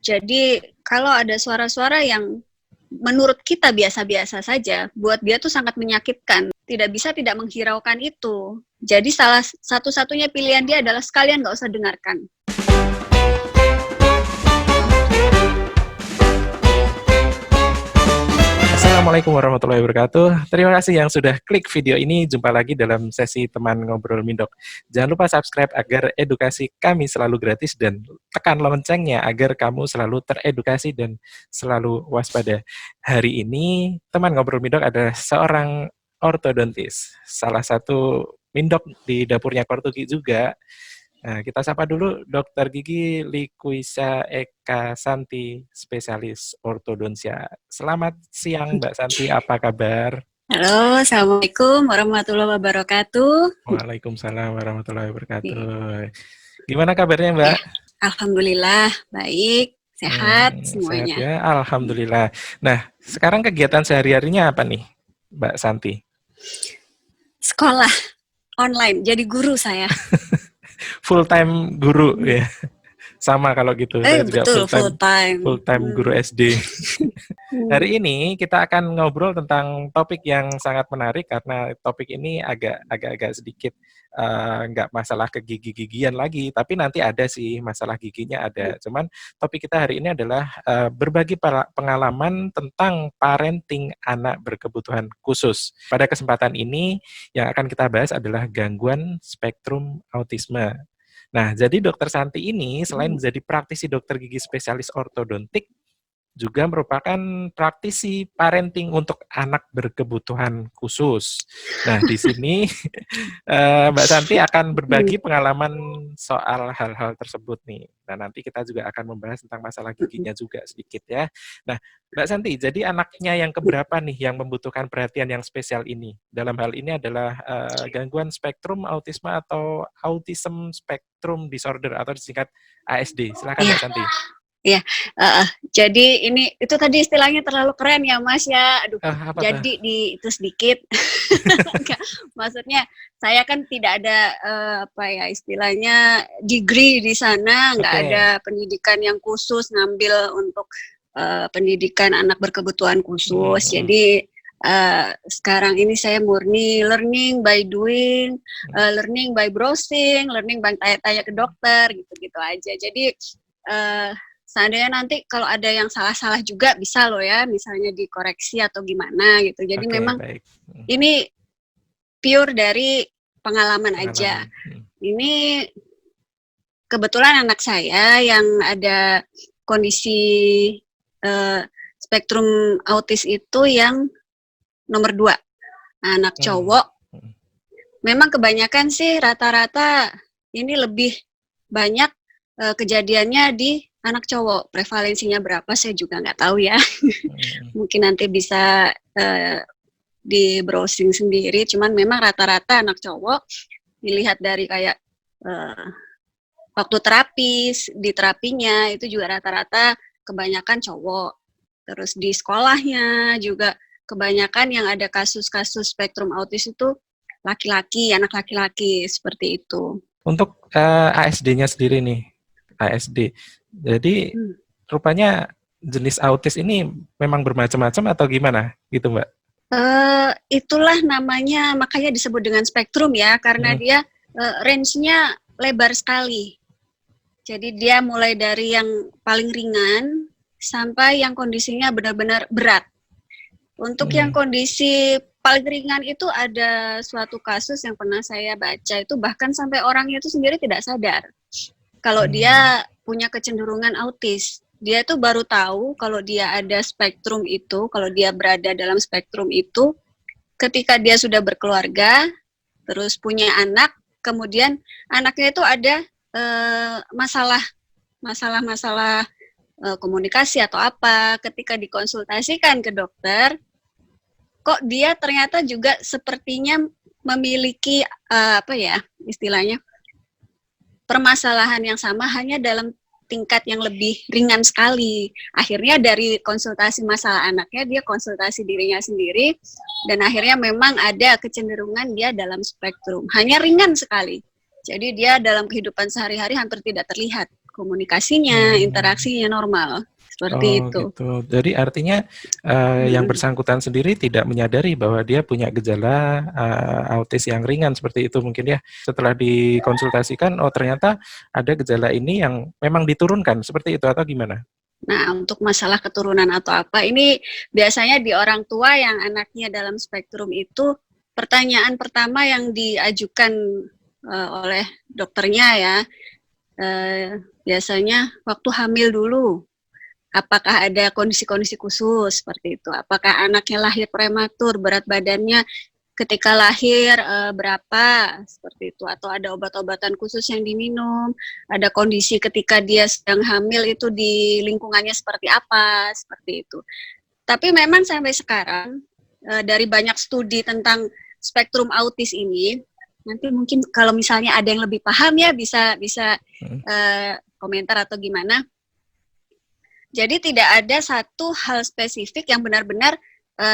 Jadi kalau ada suara-suara yang menurut kita biasa-biasa saja, buat dia tuh sangat menyakitkan. Tidak bisa tidak menghiraukan itu. Jadi salah satu-satunya pilihan dia adalah sekalian nggak usah dengarkan. Assalamualaikum warahmatullahi wabarakatuh. Terima kasih yang sudah klik video ini. Jumpa lagi dalam sesi teman ngobrol Mindok. Jangan lupa subscribe agar edukasi kami selalu gratis dan tekan loncengnya agar kamu selalu teredukasi dan selalu waspada. Hari ini teman ngobrol Mindok adalah seorang ortodontis, salah satu Mindok di dapurnya Kortugi juga. Nah, kita sapa dulu Dr. Gigi Likuisa Eka Santi, spesialis ortodonsia. Selamat siang Mbak Santi, apa kabar? Halo, Assalamualaikum warahmatullahi wabarakatuh. Waalaikumsalam warahmatullahi wabarakatuh. Gimana kabarnya Mbak? Alhamdulillah, baik, sehat semuanya. Sehat ya, Alhamdulillah. Nah, sekarang kegiatan sehari-harinya apa nih Mbak Santi? Sekolah online, jadi guru saya. Full time guru ya. Sama kalau gitu. Saya juga betul, full time guru SD. Hari ini kita akan ngobrol tentang topik yang sangat menarik karena topik ini agak sedikit nggak masalah kegigi-gigian lagi, tapi nanti ada sih masalah giginya ada. Cuman topik kita hari ini adalah berbagi pengalaman tentang parenting anak berkebutuhan khusus. Pada kesempatan ini yang akan kita bahas adalah gangguan spektrum autisme. Nah, jadi Dokter Santi ini selain menjadi praktisi dokter gigi spesialis ortodontik, juga merupakan praktisi parenting untuk anak berkebutuhan khusus. Nah, di sini Mbak Santi akan berbagi pengalaman soal hal-hal tersebut nih. Nah, nanti kita juga akan membahas tentang masalah giginya juga sedikit ya. Nah, Mbak Santi, jadi anaknya yang keberapa nih yang membutuhkan perhatian yang spesial ini? Dalam hal ini adalah gangguan spektrum autisme atau autism spectrum disorder atau disingkat ASD. Silakan Mbak Santi. Ya, jadi itu tadi istilahnya terlalu keren ya Mas ya. Aduh, jadi itu sedikit. Maksudnya saya kan tidak ada istilahnya degree di sana, nggak ada pendidikan yang khusus ngambil untuk pendidikan anak berkebutuhan khusus. Jadi sekarang ini saya murni learning by doing, learning by browsing, learning by tanya-tanya ke dokter, gitu-gitu aja. Jadi seandainya nanti kalau ada yang salah-salah juga bisa loh ya, misalnya dikoreksi atau gimana gitu. Jadi memang ini pure dari pengalaman aja. Ini kebetulan anak saya yang ada kondisi spektrum autis itu yang nomor 2, anak cowok. Memang kebanyakan sih rata-rata ini lebih banyak kejadiannya di anak cowok. Prevalensinya berapa saya juga nggak tahu ya. Mungkin nanti bisa di browsing sendiri. Cuman memang rata-rata anak cowok dilihat dari kayak waktu terapis, di terapinya itu juga rata-rata kebanyakan cowok. Terus di sekolahnya juga kebanyakan yang ada kasus-kasus spektrum autis itu laki-laki, anak laki-laki seperti itu. Untuk ASD-nya sendiri nih, ASD. Jadi rupanya jenis autis ini memang bermacam-macam atau gimana gitu Mbak? Itulah namanya, makanya disebut dengan spektrum ya, karena dia range-nya lebar sekali. Jadi dia mulai dari yang paling ringan sampai yang kondisinya benar-benar berat. Untuk yang kondisi paling ringan itu ada suatu kasus yang pernah saya baca itu bahkan sampai orangnya itu sendiri tidak sadar kalau dia punya kecenderungan autis. Dia tuh baru tahu kalau dia ada spektrum itu, kalau dia berada dalam spektrum itu ketika dia sudah berkeluarga, terus punya anak, kemudian anaknya itu ada masalah komunikasi atau apa. Ketika dikonsultasikan ke dokter, kok dia ternyata juga sepertinya memiliki istilahnya permasalahan yang sama, hanya dalam tingkat yang lebih ringan sekali. Akhirnya dari konsultasi masalah anaknya, dia konsultasi dirinya sendiri, dan akhirnya memang ada kecenderungan dia dalam spektrum. Hanya ringan sekali. Jadi dia dalam kehidupan sehari-hari hampir tidak terlihat komunikasinya, interaksinya normal. Seperti itu. Gitu. Jadi artinya yang bersangkutan sendiri tidak menyadari bahwa dia punya gejala autis yang ringan seperti itu mungkin ya. Setelah dikonsultasikan, oh ternyata ada gejala ini yang memang diturunkan seperti itu atau gimana? Nah, untuk masalah keturunan atau apa, ini biasanya di orang tua yang anaknya dalam spektrum itu, pertanyaan pertama yang diajukan oleh dokternya ya, biasanya waktu hamil dulu. Apakah ada kondisi-kondisi khusus seperti itu? Apakah anaknya lahir prematur, berat badannya ketika lahir berapa seperti itu? Atau ada obat-obatan khusus yang diminum? Ada kondisi ketika dia sedang hamil itu di lingkungannya seperti apa? Seperti itu. Tapi memang sampai sekarang dari banyak studi tentang spektrum autis ini, nanti mungkin kalau misalnya ada yang lebih paham ya bisa komentar atau gimana. Jadi tidak ada satu hal spesifik yang benar-benar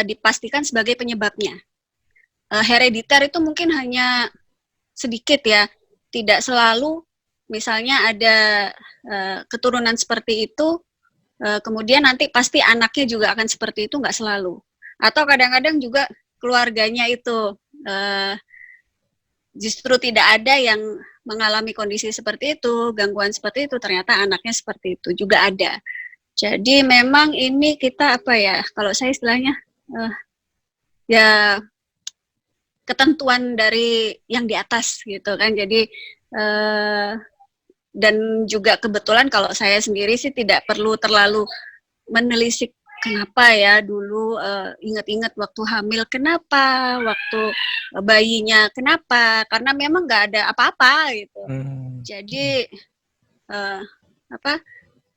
dipastikan sebagai penyebabnya. Herediter itu mungkin hanya sedikit ya, tidak selalu misalnya ada keturunan seperti itu, kemudian nanti pasti anaknya juga akan seperti itu, nggak selalu. Atau kadang-kadang juga keluarganya itu justru tidak ada yang mengalami kondisi seperti itu, gangguan seperti itu, ternyata anaknya seperti itu juga ada. Jadi memang ini kita apa ya, kalau saya istilahnya ya ketentuan dari yang di atas gitu kan. Jadi dan juga kebetulan kalau saya sendiri sih tidak perlu terlalu menelisik kenapa ya dulu ingat-ingat waktu hamil kenapa, waktu bayinya kenapa, karena memang nggak ada apa-apa gitu. Jadi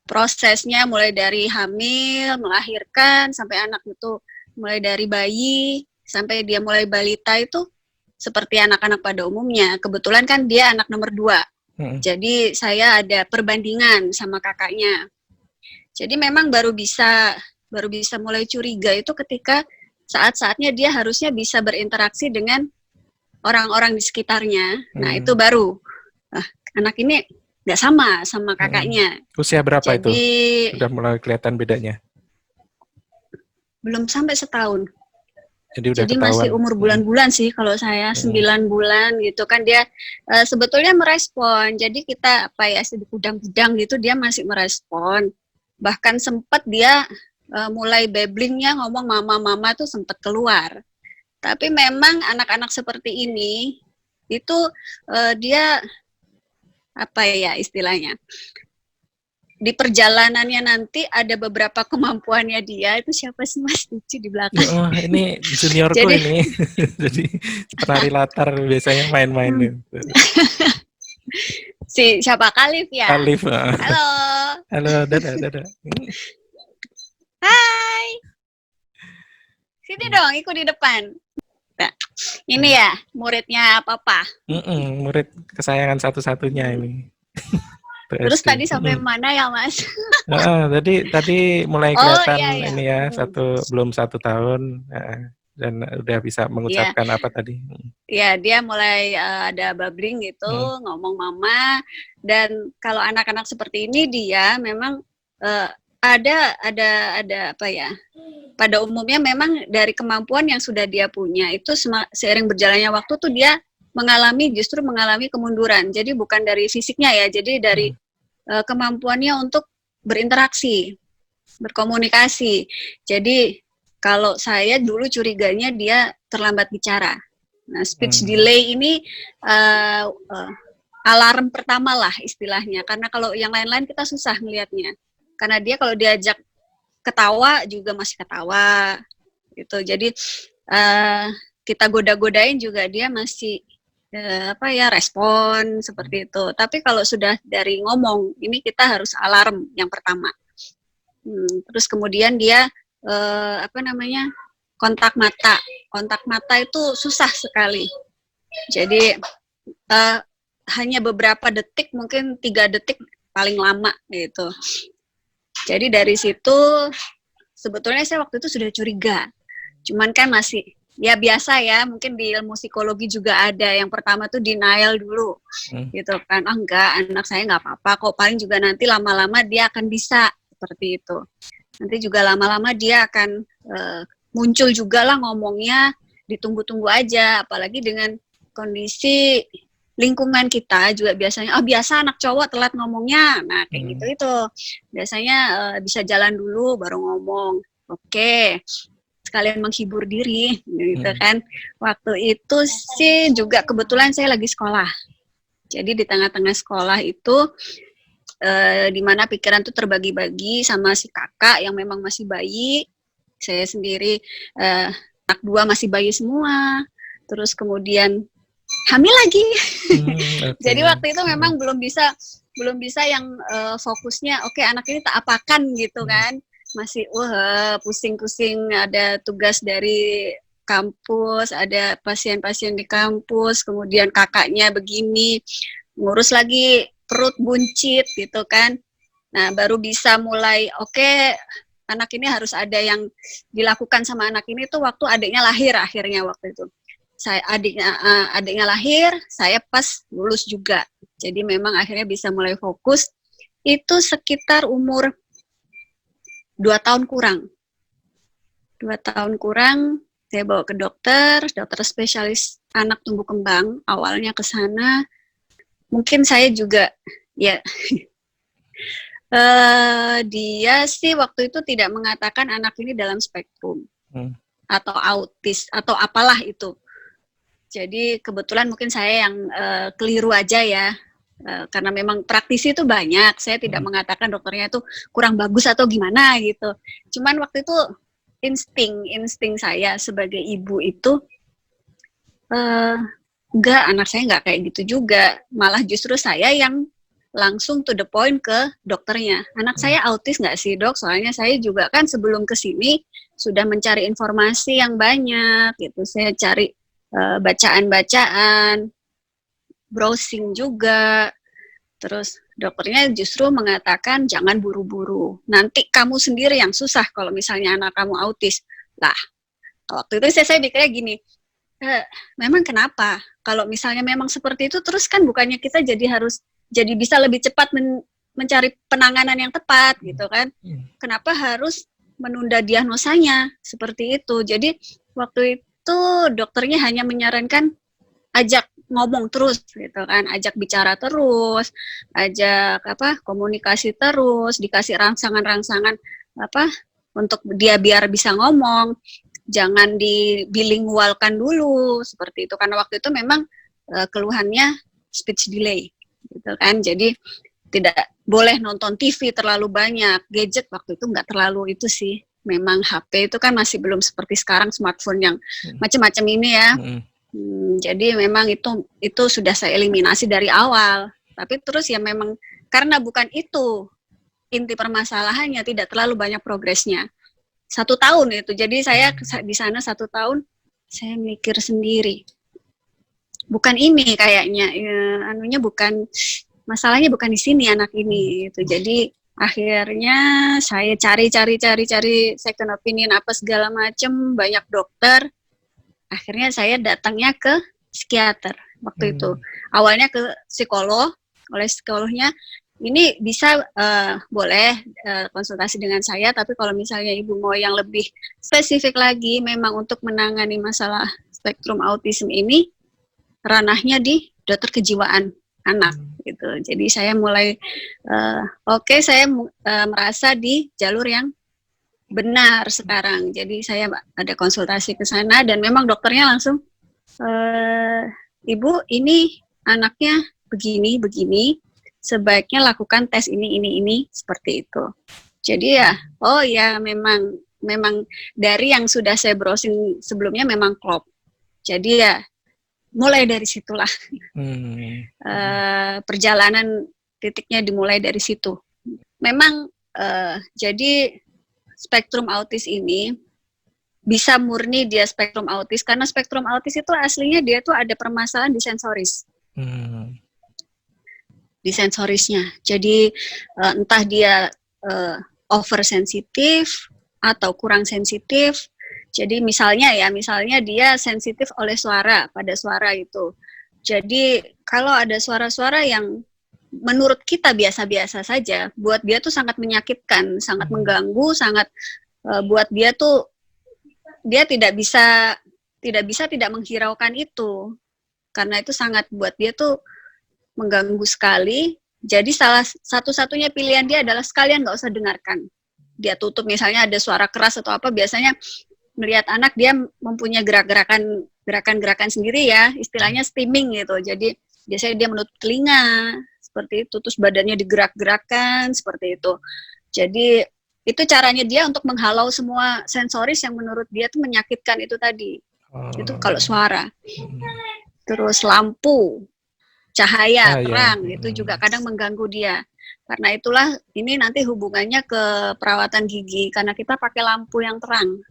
prosesnya mulai dari hamil, melahirkan, sampai anak itu mulai dari bayi, sampai dia mulai balita itu seperti anak-anak pada umumnya. Kebetulan kan dia anak nomor 2. Jadi saya ada perbandingan sama kakaknya. Jadi memang baru bisa mulai curiga itu ketika saat-saatnya dia harusnya bisa berinteraksi dengan orang-orang di sekitarnya. Nah itu baru, anak ini nggak sama kakaknya. Usia berapa itu? Sudah mulai kelihatan bedanya? Belum sampai setahun. Jadi masih umur bulan-bulan sih kalau saya, 9 bulan gitu kan dia sebetulnya merespon. Jadi kita apa ya, sedikit gudang-gudang gitu dia masih merespon. Bahkan sempat dia mulai babblingnya ngomong mama tuh sempat keluar. Tapi memang anak-anak seperti ini itu dia apa ya istilahnya, di perjalanannya nanti ada beberapa kemampuannya dia itu siapa sih Mas Cici di belakang? Oh, ini juniorku ini. Jadi penari latar biasanya main-main. Si siapa Khalif ya? Khalif. Halo, dadah. Hai. Sini dong, ikut di depan. Nah, ini ya muridnya Papa. Murid kesayangan satu-satunya ini. Terus tadi sampai mana ya Mas? Tadi mulai kelihatan ini ya belum 1 tahun dan udah bisa mengucapkan apa tadi? Ya dia mulai ada babbling gitu, ngomong mama. Dan kalau anak-anak seperti ini dia memang ada apa ya? Pada umumnya memang dari kemampuan yang sudah dia punya itu seiring berjalannya waktu tuh dia justru mengalami kemunduran. Jadi bukan dari fisiknya ya, jadi dari kemampuannya untuk berinteraksi, berkomunikasi. Jadi kalau saya dulu curiganya dia terlambat bicara. Nah, speech delay ini alarm pertama lah istilahnya. Karena kalau yang lain-lain kita susah melihatnya. Karena dia kalau diajak ketawa juga masih ketawa gitu. Jadi kita goda-godain juga dia masih respon seperti itu. Tapi kalau sudah dari ngomong ini kita harus alarm yang pertama. Terus kemudian dia kontak mata itu susah sekali. Jadi hanya beberapa detik, mungkin 3 detik paling lama gitu. Jadi dari situ sebetulnya saya waktu itu sudah curiga, cuman kan masih ya biasa ya, mungkin di ilmu psikologi juga ada. Yang pertama tuh denial dulu, gitu kan. Enggak, anak saya nggak apa-apa kok. Paling juga nanti lama-lama dia akan bisa seperti itu. Nanti juga lama-lama dia akan muncul juga lah ngomongnya. Ditunggu-tunggu aja. Apalagi dengan kondisi lingkungan kita juga biasanya, biasa anak cowok telat ngomongnya. Nah kayak gitu itu. Biasanya bisa jalan dulu baru ngomong. Oke. Sekalian menghibur diri gitu kan. Waktu itu sih juga kebetulan saya lagi sekolah. Jadi di tengah-tengah sekolah itu di mana pikiran tuh terbagi-bagi sama si kakak yang memang masih bayi. Saya sendiri anak 2 masih bayi semua. Terus kemudian hamil lagi. Okay. Jadi waktu itu memang belum bisa yang fokusnya oke, anak ini tak apakan gitu kan. Masih pusing-pusing, ada tugas dari kampus, ada pasien-pasien di kampus, kemudian kakaknya begini, ngurus lagi perut buncit gitu kan. Nah baru bisa mulai oke, anak ini harus ada yang dilakukan sama anak ini tuh waktu adiknya lahir akhirnya waktu itu. Adiknya lahir, saya pas lulus juga. Jadi memang akhirnya bisa mulai fokus. Itu sekitar umur 2 tahun kurang. 2 tahun kurang, saya bawa ke dokter spesialis anak tumbuh kembang. Awalnya ke sana, mungkin saya juga, ya, dia sih waktu itu tidak mengatakan anak ini dalam spektrum, atau autis, atau apalah itu. Jadi kebetulan mungkin saya yang keliru aja ya. Karena memang praktisi itu banyak, saya tidak mengatakan dokternya itu kurang bagus atau gimana gitu. Cuman waktu itu insting saya sebagai ibu itu enggak, anak saya enggak kayak gitu juga. Malah justru saya yang langsung to the point ke dokternya. Anak saya autis nggak sih dok? Soalnya saya juga kan sebelum kesini sudah mencari informasi yang banyak gitu. Saya cari bacaan-bacaan, browsing juga. Terus dokternya justru mengatakan jangan buru-buru. Nanti kamu sendiri yang susah kalau misalnya anak kamu autis. Lah, waktu itu saya pikirnya gini, memang kenapa? Kalau misalnya memang seperti itu, terus kan bukannya kita jadi bisa lebih cepat mencari penanganan yang tepat gitu kan? Kenapa harus menunda diagnosanya seperti itu? Jadi waktu itu dokternya hanya menyarankan ajak ngomong terus gitu kan, ajak bicara terus, ajak komunikasi terus, dikasih rangsangan untuk dia biar bisa ngomong, jangan dibilingualkan dulu seperti itu, karena waktu itu memang keluhannya speech delay gitu kan, jadi tidak boleh nonton TV terlalu banyak, gadget waktu itu nggak terlalu itu sih, memang HP itu kan masih belum seperti sekarang smartphone yang macam-macam ini ya. Jadi memang itu sudah saya eliminasi dari awal. Tapi terus ya memang karena bukan itu inti permasalahannya, tidak terlalu banyak progresnya. 1 tahun itu. Jadi saya di sana 1 tahun saya mikir sendiri. Bukan ini kayaknya, masalahnya bukan di sini anak ini itu. Jadi akhirnya saya cari second opinion apa segala macam, banyak dokter. Akhirnya saya datangnya ke psikiater waktu itu. Awalnya ke psikolog, oleh psikolognya ini bisa boleh konsultasi dengan saya, tapi kalau misalnya ibu mau yang lebih spesifik lagi, memang untuk menangani masalah spektrum autism ini ranahnya di dokter kejiwaan anak gitu. Jadi saya mulai saya merasa di jalur yang benar sekarang. Jadi saya ada konsultasi ke sana dan memang dokternya langsung, Ibu ini anaknya begini, sebaiknya lakukan tes ini, seperti itu. Jadi ya, memang dari yang sudah saya browsing sebelumnya memang klop. Jadi ya mulai dari situlah perjalanan titiknya dimulai dari situ. Memang jadi spektrum autis ini bisa murni dia spektrum autis, karena spektrum autis itu aslinya dia tuh ada permasalahan di sensoris. Di sensorisnya. Jadi entah dia oversensitif atau kurang sensitif. Jadi misalnya dia sensitif oleh suara, pada suara itu. Jadi kalau ada suara-suara yang menurut kita biasa-biasa saja, buat dia tuh sangat menyakitkan, sangat mengganggu, sangat buat dia tuh dia tidak bisa tidak menghiraukan itu, karena itu sangat buat dia tuh mengganggu sekali. Jadi salah satu-satunya pilihan dia adalah sekalian nggak usah dengarkan. Dia tutup, misalnya ada suara keras atau apa, biasanya melihat anak dia mempunyai gerakan-gerakan sendiri ya, istilahnya steaming gitu. Jadi biasanya dia menutup telinga seperti itu, terus badannya digerak-gerakkan seperti itu. Jadi itu caranya dia untuk menghalau semua sensoris yang menurut dia tuh menyakitkan itu tadi. Itu kalau suara. Terus lampu, cahaya, terang, itu juga kadang mengganggu dia. Karena itulah ini nanti hubungannya ke perawatan gigi, karena kita pakai lampu yang terang.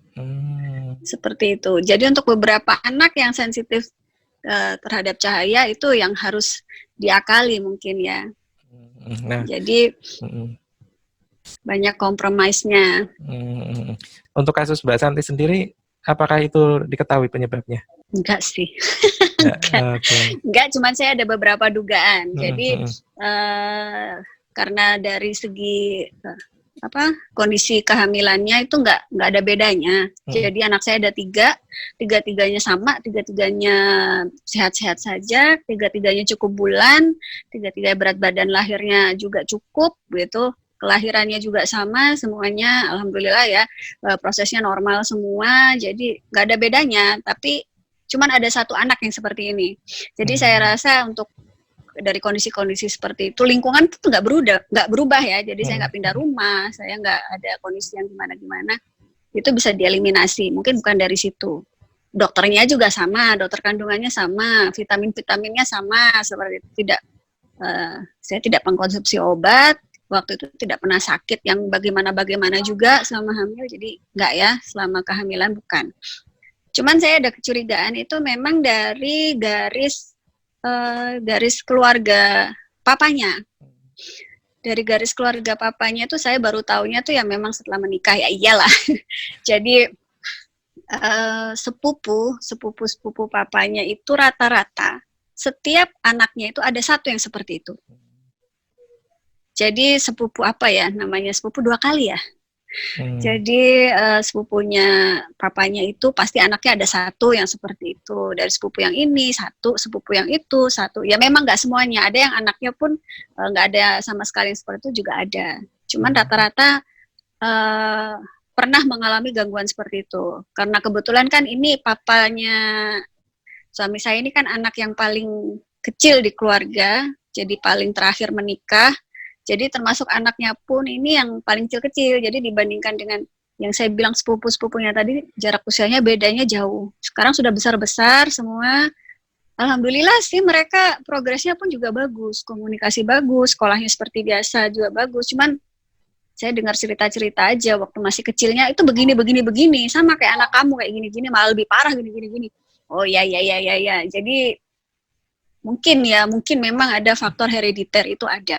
Seperti itu. Jadi untuk beberapa anak yang sensitif terhadap cahaya itu yang harus diakali mungkin ya. Nah, jadi banyak kompromisnya. Untuk kasus Mbak Santi sendiri, apakah itu diketahui penyebabnya? Enggak sih. Enggak, cuman saya ada beberapa dugaan. Jadi karena dari segi kondisi kehamilannya itu nggak ada bedanya. Jadi anak saya ada tiga-tiganya sama, tiga-tiganya sehat-sehat saja, tiga-tiganya cukup bulan, tiga-tiganya berat badan lahirnya juga cukup gitu. Kelahirannya juga sama, semuanya alhamdulillah ya, prosesnya normal semua, jadi nggak ada bedanya. Tapi cuman ada satu anak yang seperti ini. Jadi saya rasa untuk dari kondisi-kondisi seperti itu, lingkungan itu nggak berubah ya. Jadi saya nggak pindah rumah, saya nggak ada kondisi yang gimana-gimana, itu bisa dieliminasi. Mungkin bukan dari situ. Dokternya juga sama, dokter kandungannya sama, vitaminnya sama, seperti itu. Saya tidak mengkonsumsi obat. Waktu itu tidak pernah sakit yang bagaimana juga selama hamil. Jadi nggak ya, selama kehamilan bukan. Cuman saya ada kecurigaan itu memang dari garis keluarga papanya. Dari garis keluarga papanya itu saya baru taunya tuh ya memang setelah menikah, ya iyalah. Jadi sepupu papanya itu rata-rata setiap anaknya itu ada satu yang seperti itu. Jadi sepupu sepupu 2 kali ya. Jadi sepupunya papanya itu pasti anaknya ada satu yang seperti itu. Dari sepupu yang ini satu, sepupu yang itu satu. Ya memang nggak semuanya. Ada yang anaknya pun nggak ada sama sekali yang seperti itu juga ada. Cuman rata-rata pernah mengalami gangguan seperti itu. Karena kebetulan kan ini papanya suami saya ini kan anak yang paling kecil di keluarga. Jadi paling terakhir menikah. Jadi termasuk anaknya pun ini yang paling kecil-kecil. Jadi dibandingkan dengan yang saya bilang sepupu-sepupunya tadi, jarak usianya bedanya jauh. Sekarang sudah besar-besar semua. Alhamdulillah sih mereka progresnya pun juga bagus. Komunikasi bagus, sekolahnya seperti biasa juga bagus. Cuman saya dengar cerita-cerita aja waktu masih kecilnya itu begini. Sama kayak anak kamu kayak gini-gini, malah lebih parah gini. Oh ya. Jadi mungkin memang ada faktor herediter itu ada.